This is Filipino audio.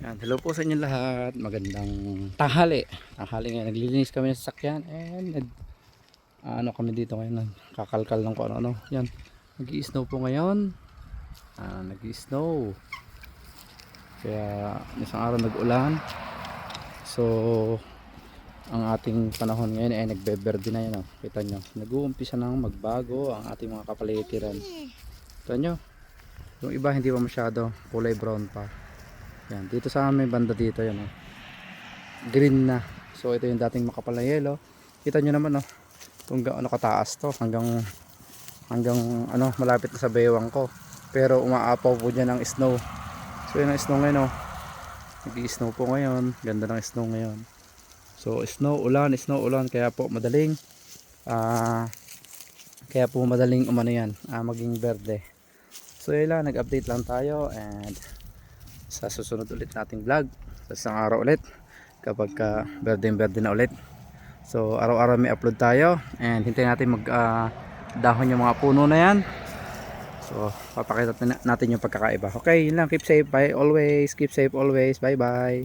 Yan, hello po sa inyo lahat. Magandang tanghali. Tanghali ngayon. Naglilinis kami ng sasakyan and ano kami dito ngayon. Kakalkal ng kung ano. Yan. Nag-i-snow po ngayon. Nag-i-snow. Kaya isang araw nag-ulan. So ang ating panahon ngayon ay nagbe-berde na yan. Kita nyo. Nag-uumpisa nang magbago ang ating mga kapaligiran. Kita nyo. Yung iba hindi pa masyado. Kulay brown pa. Yan, dito sa amin banda dito yan green na. So ito yung dating makapal na yelo. Kita nyo naman kung gaano kataas to hanggang ano malapit na sa bewang ko. Pero umaapaw po dyan ang snow. So yun ang snow ngayon nag-i-snow po ngayon. Ganda ng snow ngayon. So snow ulan kaya po madaling umano yan maging berde. So yun lang, nag-update lang tayo and sa susunod ulit nating vlog sa isang araw ulit kapag berde na ulit. So araw-araw may upload tayo and hintayin natin mag dahon yung mga puno na yan. So papakita natin yung pagkakaiba. Okay, yun lang, keep safe, bye always, keep safe always, bye bye.